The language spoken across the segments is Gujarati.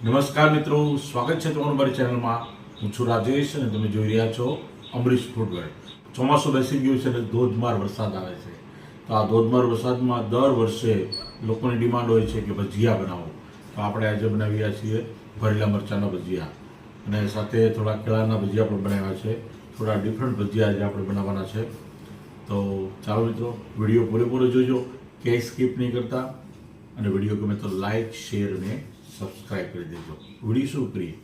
નમસ્કાર મિત્રો, સ્વાગત છે તમારું મારી ચેનલમાં। હું છું રાજેશ અને તમે જોઈ રહ્યા છો અમરીશ ફૂડ વર્લ્ડ। ચોમાસું બેસી ગયું છે અને ધોધમાર વરસાદ આવે છે। તો આ ધોધમાર વરસાદમાં દર વર્ષે લોકોની ડિમાન્ડ હોય છે કે ભજીયા બનાવો। તો આપણે આજે બનાવ્યા છીએ ભરેલા મરચાંના ભજીયા અને સાથે થોડા કેળાના ભજીયા પણ બનાવ્યા છે। થોડા ડિફરન્ટ ભજીયા આજે આપણે બનાવવાના છે। તો ચાલો મિત્રો, વિડીયો પૂરેપૂરો જોજો, ક્યાંય સ્કીપ નહીં કરતા અને વિડીયો ગમે તો લાઇક, શેર અને સબસ્ક્રાઇબ કરી દેજો। વિડીયો શું કરીએ।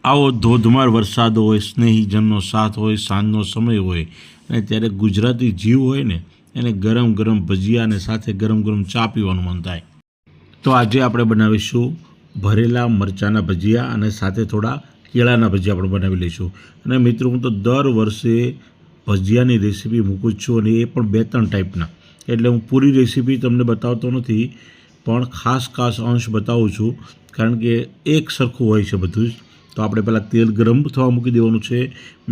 આવો ધોધમાર વરસાદ હોય, સ્નેહીજનનો સાથ હોય, સાંજનો સમય હોય અને ત્યારે ગુજરાતી જીવ હોય ને એને ગરમ ગરમ ભજીયા અને સાથે ગરમ ગરમ ચા પીવાનું મન થાય। તો આજે આપણે બનાવીશું ભરેલા મરચાંના ભજીયા અને સાથે થોડા કેળાના ભજીયા પણ બનાવી લઈશું। અને મિત્રો, હું તો દર વર્ષે ભજીયાની રેસીપી મૂકું છું અને એ પણ 2-3 ટાઈપના, એટલે હું પૂરી રેસીપી તમને બતાવતો નથી પણ ખાસ અંશ બતાવું છું, કારણ કે એક સરખું હોય છે બધું જ। તો આપણે પહેલાં તેલ ગરમ થવા મૂકી દેવાનું છે।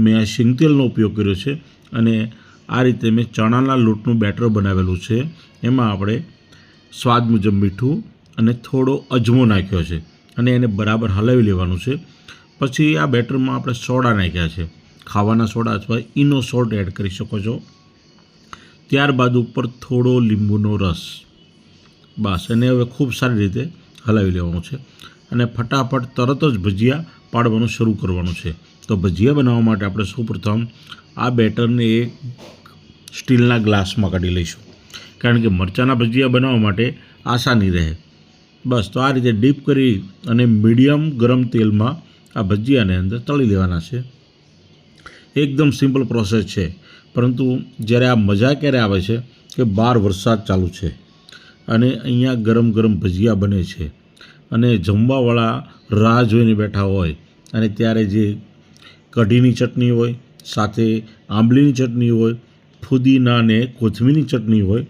મેં આ શીંગ તેલનો ઉપયોગ કર્યો છે અને આ રીતે મેં ચણાના લોટનું બેટર બનાવેલું છે। એમાં આપણે સ્વાદ મુજબ મીઠું અને થોડો અજમો નાખ્યો છે અને એને બરાબર હલાવી લેવાનું છે। પછી આ બેટરમાં આપણે સોડા નાખ્યા છે, ખાવાના સોડા અથવા ઇનો સોલ્ટ એડ કરી શકો છો। ત્યારબાદ ઉપર થોડો લીંબુનો રસ, બસ એને હવે ખૂબ સારી રીતે હલાવી લેવાનું છે અને ફટાફટ તરત જ ભજીયા પાડવાનું શરૂ કરવાનું છે। તો ભજીયા બનાવવા માટે આપણે સૌપ્રથમ આ બેટરને એક સ્ટીલના ગ્લાસમાં કાઢી લઈશું, કારણ કે મરચાંના ભજીયા બનાવવા માટે આસાની રહે। બસ તો આ રીતે ડીપ કરી અને મીડિયમ ગરમ તેલમાં આ ભજીયાને અંદર તળી લેવાના છે। એકદમ સિમ્પલ પ્રોસેસ છે, પરંતુ જ્યારે આ મજા ક્યારે આવે છે કે બહાર વરસાદ ચાલુ છે અને અહીંયા ગરમ ગરમ ભજીયા બને છે અને જમવાવાળા રાહ જોઈને બેઠા હોય અને ત્યારે જે કઢીની ચટણી હોય, સાથે આંબલીની ચટણી હોય, ફુદીના અને કોથમીરની ચટણી હોય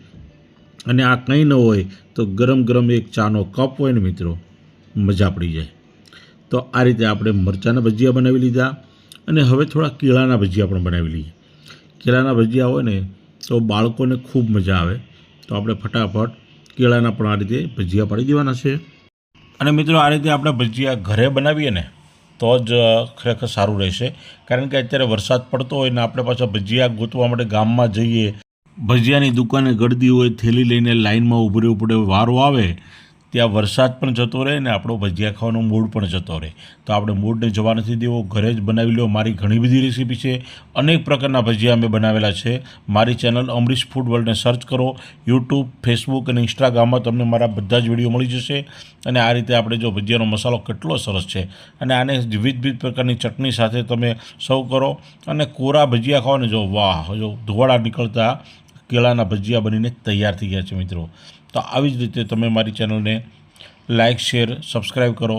અને આ કંઈ ન હોય તો ગરમ ગરમ એક ચાનો કપ હોય ને મિત્રો, મજા પડી જાય। તો આ રીતે આપણે મરચાંના ભજીયા બનાવી લીધા અને હવે થોડા કેળાના ભજીયા પણ બનાવી લઈએ। કેળાના ભજીયા હોય ને તો બાળકોને ખૂબ મજા આવે। તો આપણે ફટાફટ કેળાના પણ આ રીતે ભજીયા પાડી દેવાના છે। અને મિત્રો, આ રીતે આપણે ભજીયા ઘરે બનાવીએ ને તો જ ખરેખર સારું રહેશે, કારણ કે અત્યારે વરસાદ પડતો હોય ને આપણે પાછા ભજીયા ગોતવા માટે ગામમાં જઈએ, ભજીયાની દુકાને ગળદી હોય, થેલી લઈને લાઇનમાં ઊભું રહેવું પડે, વારો આવે ત્યાં વરસાદ પણ જતો રહે ને આપણો ભજીયા ખાવાનો મૂડ પણ જતો રહે। તો આપણે મૂડને જવા નથી દેવો, ઘરે જ બનાવી લો। મારી ઘણી બધી રેસીપી છે, અનેક પ્રકારના ભજીયા અમે બનાવેલા છે। મારી ચેનલ અમરીશ ફૂડ વર્લ્ડને સર્ચ કરો, યુટ્યુબ, ફેસબુક અને ઇન્સ્ટાગ્રામમાં તમને મારા બધા જ વિડીયો મળી જશે। અને આ રીતે આપણે જો ભજીયાનો મસાલો કેટલો સરસ છે અને આને વિવિધ પ્રકારની ચટણી સાથે તમે સર્વ કરો અને કોરા ભજીયા ખાઓ ને, જો વાહ, જો ધોવાળા નીકળતા કેળાના ભજીયા બનીને તૈયાર થઈ ગયા છે મિત્રો। તો આવી જ રીતે તમે મારી ચેનલને લાઇક, શેર, સબસ્ક્રાઈબ કરો,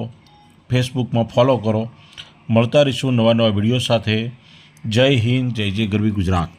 ફેસબુકમાં ફોલો કરો। મળતા રહીશું નવા વિડીયો સાથે। જય હિન્દ, જય ગરવી ગુજરાત।